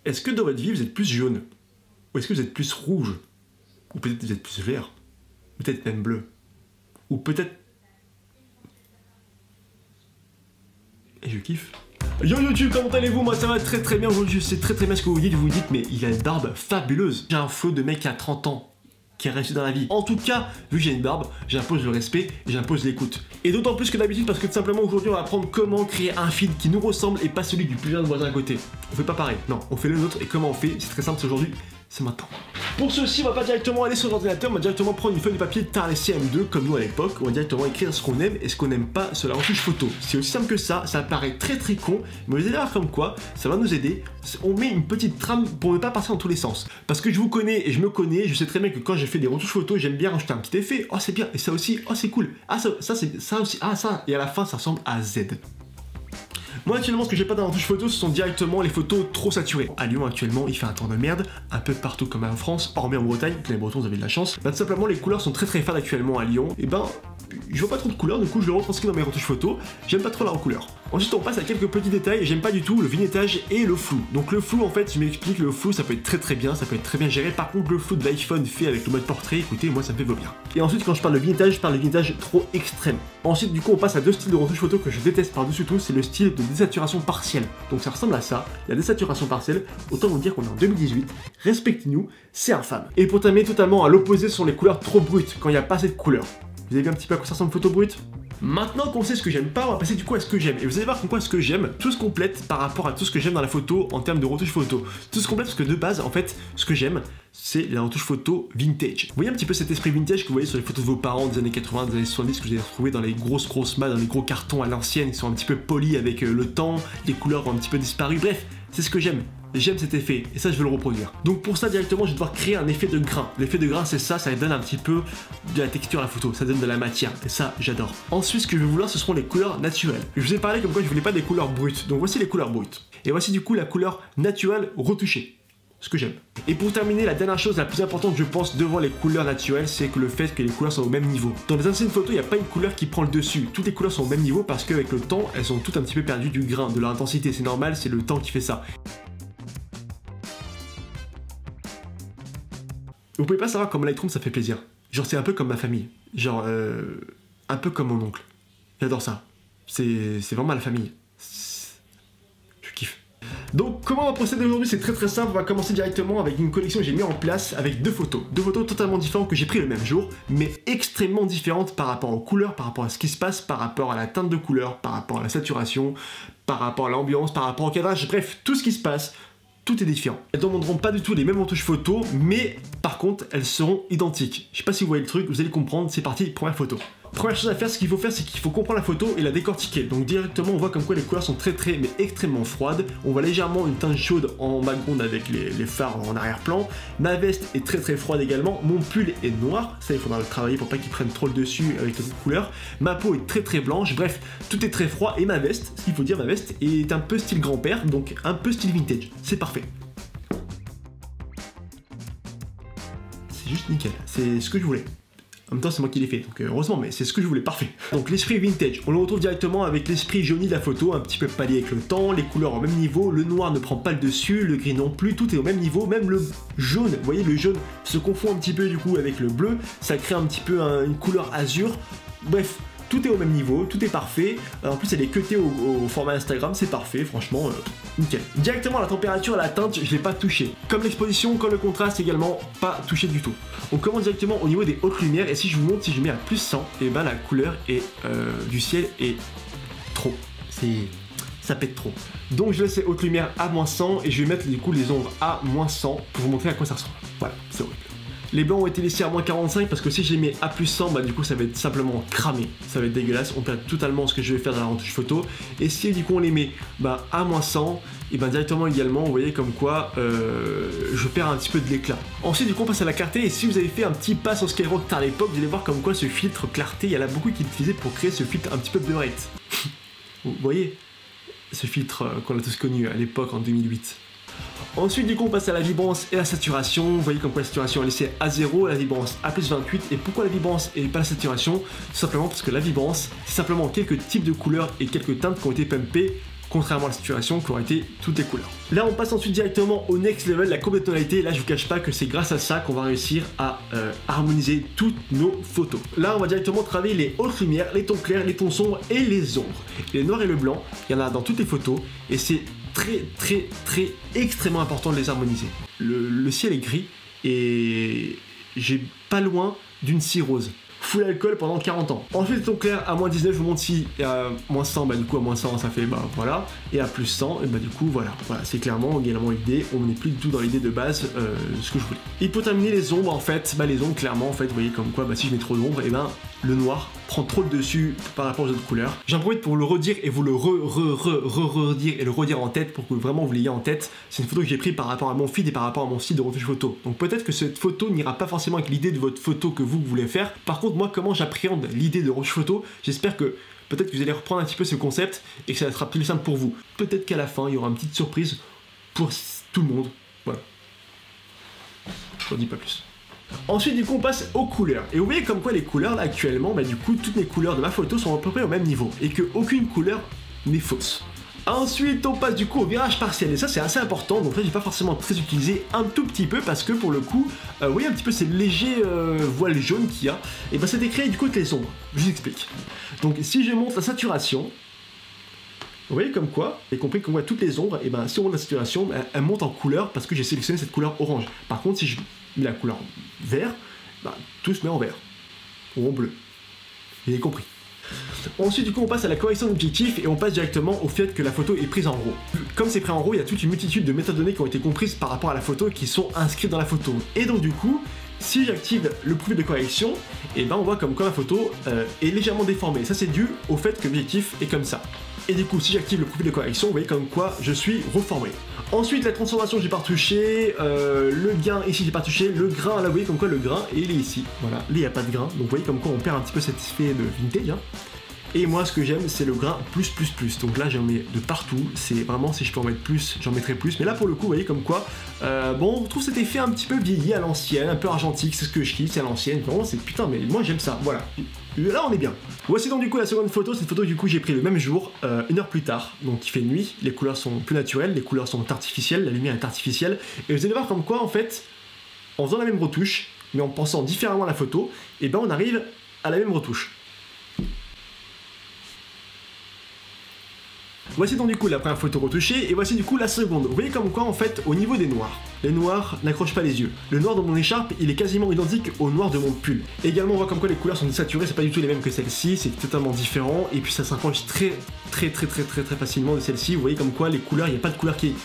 est-ce que dans votre vie vous êtes plus jaune? Ou est-ce que vous êtes plus rouge? Ou peut-être vous êtes plus vert? Peut-être même bleu? Ou peut-être... Et je kiffe. Yo YouTube, comment allez-vous? Moi ça va très très bien aujourd'hui, je sais très bien ce que vous vous dites, mais il a une barbe fabuleuse. J'ai un flow de mec à 30 ans qui a réussi dans la vie. En tout cas, vu que j'ai une barbe, j'impose le respect et j'impose l'écoute. Et d'autant plus que d'habitude parce que tout simplement aujourd'hui on va apprendre comment créer un feed qui nous ressemble et pas celui du plus jeune voisin à côté. On fait pas pareil, non, on fait le nôtre. Et comment on fait? C'est très simple aujourd'hui, c'est maintenant. Pour ceci, on va pas directement aller sur l'ordinateur, on va directement prendre une feuille de papier Tarlet CM2 comme nous à l'époque. On va directement écrire ce qu'on aime et ce qu'on n'aime pas sur la retouche photo. C'est aussi simple que ça paraît très con, mais vous allez voir comme quoi ça va nous aider. On met une petite trame pour ne pas passer dans tous les sens. Parce que je vous connais et je me connais, je sais très bien que quand j'ai fait des retouches photos, j'aime bien rajouter un petit effet. Oh c'est bien, et ça aussi, oh c'est cool. Ah ça c'est ça aussi, ah ça, et à la fin ça ressemble à Z. Moi actuellement ce que j'ai pas dans la retouche photo ce sont directement les photos trop saturées. À Lyon actuellement il fait un temps de merde, un peu partout comme en France, hormis en Bretagne, les Bretons vous avez de la chance. Bah tout simplement les couleurs sont très fades actuellement à Lyon, et ben je vois pas trop de couleurs, du coup je le retranscris dans mes retouches photos, j'aime pas trop la couleur. Ensuite on passe à quelques petits détails, j'aime pas du tout le vignettage et le flou. Donc le flou en fait je m'explique, le flou ça peut être très bien, ça peut être très bien géré, par contre le flou de l'iPhone fait avec le mode portrait, écoutez moi ça me fait vomir. Et ensuite quand je parle de vignettage, je parle de vignettage trop extrême. Ensuite du coup on passe à deux styles de retouche photo que je déteste par-dessus tout, c'est le style de désaturation partielle. Donc ça ressemble à ça, la désaturation partielle, autant vous dire qu'on est en 2018, respectez-nous, c'est infâme. Et pour terminer totalement à l'opposé sont les couleurs trop brutes, quand il n'y a pas assez de couleurs. Vous avez vu un petit peu à quoi ça ressemble une photo brute? Maintenant qu'on sait ce que j'aime pas, on va passer du coup à ce que j'aime. Et vous allez voir pourquoi ce que j'aime, tout se complète par rapport à tout ce que j'aime dans la photo en termes de retouche photo. Tout se complète parce que de base, en fait, ce que j'aime, c'est la retouche photo vintage. Vous voyez un petit peu cet esprit vintage que vous voyez sur les photos de vos parents des années 80, des années 70, que vous avez retrouvé dans les grosses mains, dans les gros cartons à l'ancienne, qui sont un petit peu polis avec le temps, les couleurs ont un petit peu disparu. Bref, c'est ce que j'aime. J'aime cet effet, et ça je veux le reproduire. Donc pour ça directement je vais devoir créer un effet de grain. L'effet de grain c'est ça, ça donne un petit peu de la texture à la photo, ça donne de la matière, et ça j'adore. Ensuite ce que je vais vouloir ce seront les couleurs naturelles. Je vous ai parlé comme quoi je voulais pas des couleurs brutes, donc voici les couleurs brutes. Et voici du coup la couleur naturelle retouchée. Ce que j'aime. Et pour terminer, la dernière chose la plus importante je pense devant les couleurs naturelles, c'est que le fait que les couleurs sont au même niveau. Dans les anciennes photos, il n'y a pas une couleur qui prend le dessus. Toutes les couleurs sont au même niveau parce qu'avec le temps, elles ont toutes un petit peu perdu du grain, de leur intensité. C'est normal, c'est le temps qui fait ça. Vous pouvez pas savoir comment Lightroom ça fait plaisir. Genre c'est un peu comme ma famille. Genre un peu comme mon oncle. J'adore ça. C'est vraiment la famille. Je kiffe. Donc comment on va procéder aujourd'hui? C'est très simple, on va commencer directement avec une collection que j'ai mis en place avec deux photos. Deux photos totalement différentes que j'ai pris le même jour, mais extrêmement différentes par rapport aux couleurs, par rapport à ce qui se passe, par rapport à la teinte de couleur, par rapport à la saturation, par rapport à l'ambiance, par rapport au cadrage, bref, tout ce qui se passe. Tout est différent. Elles ne demanderont pas du tout les mêmes retouches photos, mais par contre, elles seront identiques. Je sais pas si vous voyez le truc, vous allez comprendre, c'est parti, première photo. Première chose à faire, ce qu'il faut faire, c'est qu'il faut comprendre la photo et la décortiquer. Donc directement, on voit comme quoi les couleurs sont mais extrêmement froides. On voit légèrement une teinte chaude en background avec les phares en arrière-plan. Ma veste est très froide également. Mon pull est noir. Ça, il faudra le travailler pour pas qu'il prenne trop le dessus avec les autres couleurs. Ma peau est très blanche. Bref, tout est très froid. Et ma veste, ce qu'il faut dire, ma veste est un peu style grand-père, donc un peu style vintage. C'est parfait. C'est juste nickel. C'est ce que je voulais. En même temps, c'est moi qui l'ai fait, donc heureusement, mais c'est ce que je voulais, parfait. Donc l'esprit vintage, on le retrouve directement avec l'esprit jauni de la photo, un petit peu pâli avec le temps, les couleurs au même niveau, le noir ne prend pas le dessus, le gris non plus, tout est au même niveau, même le jaune, vous voyez, le jaune se confond un petit peu du coup avec le bleu, ça crée un petit peu une couleur azur, bref. Tout est au même niveau, tout est parfait. En plus, elle est cutée au format Instagram, c'est parfait, franchement, nickel. Directement, la température et la teinte, je ne l'ai pas touché. Comme l'exposition, comme le contraste également, pas touché du tout. On commence directement au niveau des hautes lumières, et si je vous montre, si je mets à plus 100, et ben la couleur du ciel est trop. Ça pète trop. Donc je laisse les hautes lumières à moins 100, et je vais mettre du coup les ombres à moins 100 pour vous montrer à quoi ça ressemble. Voilà, c'est horrible. Les blancs ont été laissés à moins 45 parce que si je les mets à plus 100, bah du coup ça va être simplement cramé, ça va être dégueulasse, on perd totalement ce que je vais faire dans la retouche photo. Et si du coup on les met à moins 100, et ben directement également, vous voyez comme quoi je perds un petit peu de l'éclat. Ensuite du coup on passe à la clarté, et si vous avez fait un petit pas sur Skyrock à l'époque, vous allez voir comme quoi ce filtre clarté, il y en a beaucoup qui l'utilisaient pour créer ce filtre un petit peu beurette. Vous voyez ce filtre qu'on a tous connu à l'époque en 2008. Ensuite du coup on passe à la vibrance et la saturation. Vous voyez comme quoi la saturation est laissée à 0, la vibrance à plus 28. Et pourquoi la vibrance et pas la saturation? Tout simplement parce que la vibrance c'est simplement quelques types de couleurs et quelques teintes qui ont été pumpées contrairement à la saturation qui aurait été toutes les couleurs. Là on passe ensuite directement au next level, la courbe de tonalité. Là je vous cache pas que c'est grâce à ça qu'on va réussir à harmoniser toutes nos photos. Là on va directement travailler les hautes lumières, les tons clairs, les tons sombres et les ombres. Les noirs et le blanc, il y en a dans toutes les photos et c'est très extrêmement important de les harmoniser. Le ciel est gris et j'ai pas loin d'une scie rose. Full alcool pendant 40 ans. Ensuite, les tons clairs à moins 19, je vous montre si à moins 100, bah du coup à moins 100 ça fait bah voilà, et à plus 100, et bah du coup voilà, c'est clairement également l'idée, on n'est plus du tout dans l'idée de base, ce que je voulais. Et pour terminer les ombres en fait, bah les ombres clairement en fait, vous voyez comme quoi, bah si je mets trop d'ombres, et ben le noir prend trop le dessus par rapport aux autres couleurs. J'en profite pour le redire et vous le redire et le redire en tête pour que vraiment vous l'ayez en tête. C'est une photo que j'ai prise par rapport à mon feed et par rapport à mon style de retouche photo. Donc peut-être que cette photo n'ira pas forcément avec l'idée de votre photo que vous voulez faire. Par contre, moi, comment j'appréhende l'idée de retouche photo, j'espère que peut-être que vous allez reprendre un petit peu ce concept et que ça sera plus simple pour vous. Peut-être qu'à la fin, il y aura une petite surprise pour tout le monde. Voilà. Je n'en dis pas plus. Ensuite du coup on passe aux couleurs, et vous voyez comme quoi les couleurs là actuellement, bah du coup toutes les couleurs de ma photo sont à peu près au même niveau, et que aucune couleur n'est fausse. Ensuite on passe du coup au virage partiel, et ça c'est assez important, donc là j'ai pas forcément très utilisé un tout petit peu, parce que pour le coup, vous voyez un petit peu ces légers voiles jaunes qu'il y a, et bah c'était créé du coup avec les ombres, je vous explique. Donc si je monte la saturation, vous voyez comme quoi, et compris qu'on voit toutes les ombres, et ben si on monte la saturation, elle monte en couleur parce que j'ai sélectionné cette couleur orange. Par contre si je mets la couleur vert, bah, tout se met en vert, ou en bleu. Vous avez compris. Ensuite du coup on passe à la correction d'objectif et on passe directement au fait que la photo est prise en RAW. Comme c'est pris en RAW, il y a toute une multitude de métadonnées qui ont été comprises par rapport à la photo et qui sont inscrites dans la photo. Et donc du coup, si j'active le profil de correction, et ben on voit comme quoi la photo est légèrement déformée. Ça c'est dû au fait que l'objectif est comme ça. Et du coup si j'active le profil de correction, vous voyez comme quoi je suis reformé. Ensuite la transformation j'ai pas retouché, le gain ici j'ai pas touché, le grain là vous voyez comme quoi le grain et il est ici. Voilà, là il n'y a pas de grain, donc vous voyez comme quoi on perd un petit peu cet effet de vintage. Hein. Et moi ce que j'aime c'est le grain plus. Donc là j'en mets de partout, c'est vraiment si je peux en mettre plus, j'en mettrai plus. Mais là pour le coup vous voyez comme quoi, bon on trouve cet effet un petit peu vieilli à l'ancienne, un peu argentique, c'est ce que je kiffe, c'est à l'ancienne. Vraiment c'est putain mais moi j'aime ça, voilà. Là on est bien. Voici donc du coup la seconde photo, cette photo du coup j'ai pris le même jour, une heure plus tard, donc il fait nuit, les couleurs sont plus naturelles, les couleurs sont artificielles, la lumière est artificielle. Et vous allez voir comme quoi en fait, en faisant la même retouche, mais en pensant différemment à la photo, et ben on arrive à la même retouche. Voici donc du coup la première photo retouchée, et voici du coup la seconde. Vous voyez comme quoi en fait, au niveau des noirs, les noirs n'accrochent pas les yeux. Le noir de mon écharpe, il est quasiment identique au noir de mon pull. Également on voit comme quoi les couleurs sont désaturées, c'est pas du tout les mêmes que celle-ci, c'est totalement différent, et puis ça s'approche très facilement de celle-ci. Vous voyez comme quoi les couleurs, il n'y a pas de couleur qui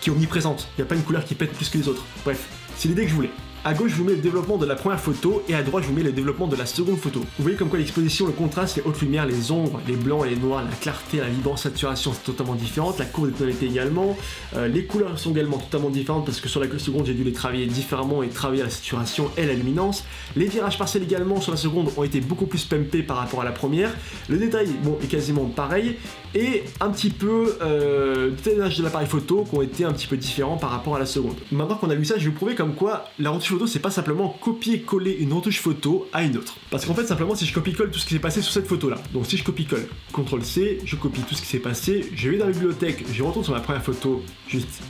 est omniprésente, il n'y a pas une couleur qui pète plus que les autres. Bref, c'est l'idée que je voulais. À gauche, je vous mets le développement de la première photo et à droite, je vous mets le développement de la seconde photo. Vous voyez comme quoi l'exposition, le contraste, les hautes lumières, les ombres, les blancs et les noirs, la clarté, la vibrance, saturation sont totalement différentes, la courbe de tonalité également. Les couleurs sont également totalement différentes parce que sur la seconde, j'ai dû les travailler différemment et travailler la saturation et la luminance. Les virages partiels également sur la seconde ont été beaucoup plus pumpés par rapport à la première. Le détail, bon, est quasiment pareil et un petit peu le détaillage de l'appareil photo qui ont été un petit peu différents par rapport à la seconde. Maintenant qu'on a vu ça, je vais vous prouver comme quoi la retouche photo, c'est pas simplement copier-coller une retouche photo à une autre. Parce qu'en fait, simplement, si je copie-colle tout ce qui s'est passé sur cette photo-là, donc si je copie-colle, CTRL-C, je copie tout ce qui s'est passé, je vais dans la bibliothèque, je retourne sur ma première photo, juste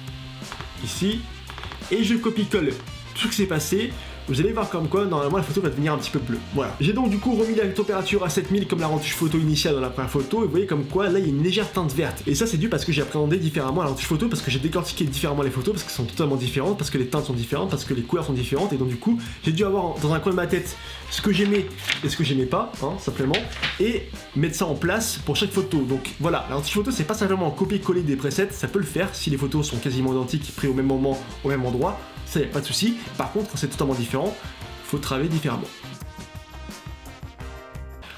ici, et je copie-colle tout ce qui s'est passé, vous allez voir comme quoi, normalement, la photo va devenir un petit peu bleue. Voilà. J'ai donc du coup remis la température à 7000 comme la retouche photo initiale dans la première photo, et vous voyez comme quoi, là, il y a une légère teinte verte. Et ça, c'est dû parce que j'ai appréhendé différemment la retouche photo, parce que j'ai décortiqué différemment les photos, parce qu'elles sont totalement différentes, parce que les teintes sont différentes, parce que les couleurs sont différentes, et donc du coup, j'ai dû avoir dans un coin de ma tête ce que j'aimais et ce que j'aimais pas, hein, simplement, et mettre ça en place pour chaque photo. Donc voilà, la retouche photo, c'est pas simplement copier-coller des presets, ça peut le faire si les photos sont quasiment identiques, prises au même moment, au même endroit, ça y a pas de souci. Par contre, quand c'est totalement différent, faut travailler différemment.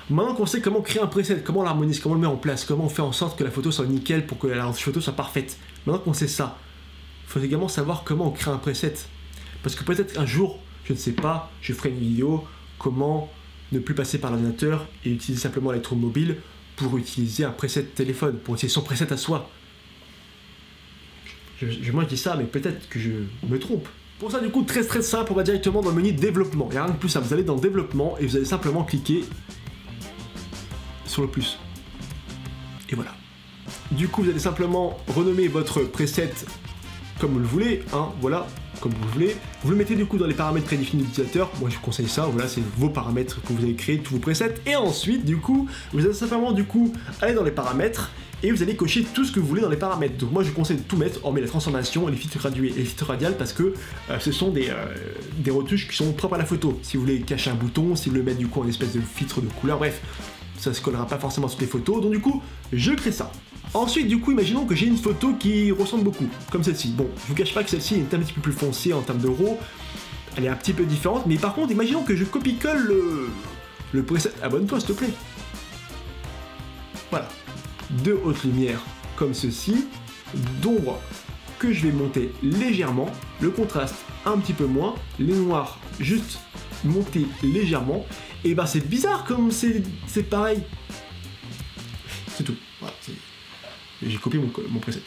Maintenant qu'on sait comment créer un preset, comment on l'harmonise, comment on le met en place, comment on fait en sorte que la photo soit nickel pour que la photo soit parfaite, maintenant qu'on sait ça, il faut également savoir comment on crée un preset. Parce que peut-être un jour, je ne sais pas, je ferai une vidéo comment ne plus passer par l'ordinateur et utiliser simplement l'électromobile pour utiliser un preset de téléphone, pour utiliser son preset à soi. Moi je dis ça, mais peut-être que je me trompe. Pour ça, du coup, très simple, on va directement dans le menu développement. Il n'y a rien de plus simple. Vous allez dans développement et vous allez simplement cliquer sur le plus. Et voilà. du coup, vous allez simplement renommer votre preset comme vous le voulez, hein, voilà, comme vous le voulez. Vous le mettez du coup dans les paramètres prédéfinis de l'utilisateur. Moi, je vous conseille ça, voilà, c'est vos paramètres que vous avez créés, tous vos presets. Et ensuite, du coup, vous allez simplement, du coup, aller dans les paramètres et vous allez cocher tout ce que vous voulez dans les paramètres. Donc moi, je vous conseille de tout mettre, hormis la transformation, les filtres gradués et les filtres radiales, parce que ce sont des retouches qui sont propres à la photo. Si vous voulez cacher un bouton, si vous voulez mettre du coup un espèce de filtre de couleur, bref, ça se collera pas forcément sur les photos. Donc du coup, je crée ça. Ensuite, du coup, imaginons que j'ai une photo qui ressemble beaucoup, comme celle-ci. Bon, je vous cache pas que celle-ci est un petit peu plus foncée en termes de RAW, elle est un petit peu différente, mais par contre, imaginons que je copie-colle le preset. Abonne-toi, s'il te plaît. Voilà. Deux hautes lumières comme ceci, d'ombre que je vais monter légèrement, le contraste un petit peu moins, les noirs juste monter légèrement, et ben c'est bizarre comme c'est pareil. C'est tout. Voilà, j'ai copié mon preset.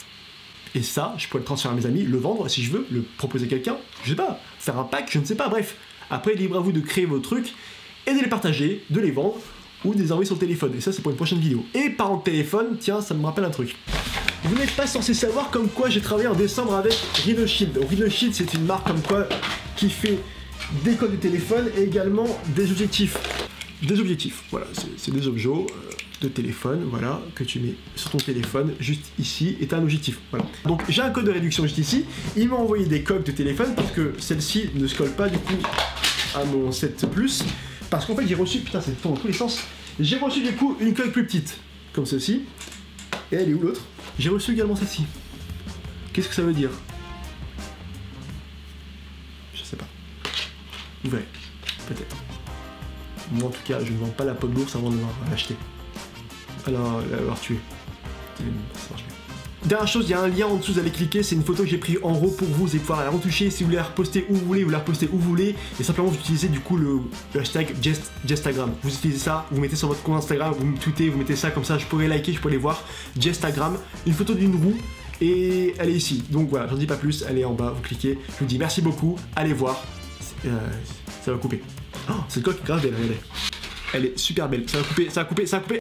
Et ça, je pourrais le transférer à mes amis, le vendre si je veux, le proposer à quelqu'un, je sais pas, faire un pack, je ne sais pas, bref. Après, libre à vous de créer vos trucs et de les partager, de les vendre ou de les envoyer sur le téléphone. Et ça, c'est pour une prochaine vidéo. Et parlant de téléphone, tiens, ça me rappelle un truc. Vous n'êtes pas censé savoir comme quoi j'ai travaillé en décembre avec Rhinoshield. Rhinoshield, c'est une marque comme quoi qui fait des codes de téléphone et également des objectifs. Des objectifs, voilà, c'est des objets de téléphone, voilà, que tu mets sur ton téléphone, juste ici, et t'as un objectif, voilà. Donc j'ai un code de réduction juste ici, il m'a envoyé des coques de téléphone, parce que celle-ci ne se colle pas du coup à mon 7 Plus, parce qu'en fait j'ai reçu, putain c'est dans tous les sens, j'ai reçu du coup une coque plus petite, comme ceci, et elle est où l'autre? J'ai reçu également celle-ci. Qu'est-ce que ça veut dire? Je sais pas. Vous verrez, peut-être. Moi en tout cas, je ne vends pas la peau de l'ours avant de l'acheter. Alors, l'avoir tué. Ça marche bien. Dernière chose, il y a un lien en dessous, vous allez cliquer, c'est une photo que j'ai prise en RAW pour vous, vous allez pouvoir la retoucher si vous voulez la reposter où vous voulez, vous la repostez où vous voulez, et simplement vous utilisez du coup le hashtag Jestagram. Vous utilisez ça, vous mettez sur votre compte Instagram, vous me tweetez, vous mettez ça comme ça, je pourrais liker, je pourrais les voir. Jestagram, une photo d'une roue, et elle est ici. Donc voilà, j'en dis pas plus, elle est en bas, vous cliquez. Je vous dis merci beaucoup, allez voir, ça va couper. Oh, cette coque est grave belle, regardez. Elle est super belle, ça va couper, ça va couper, ça va couper.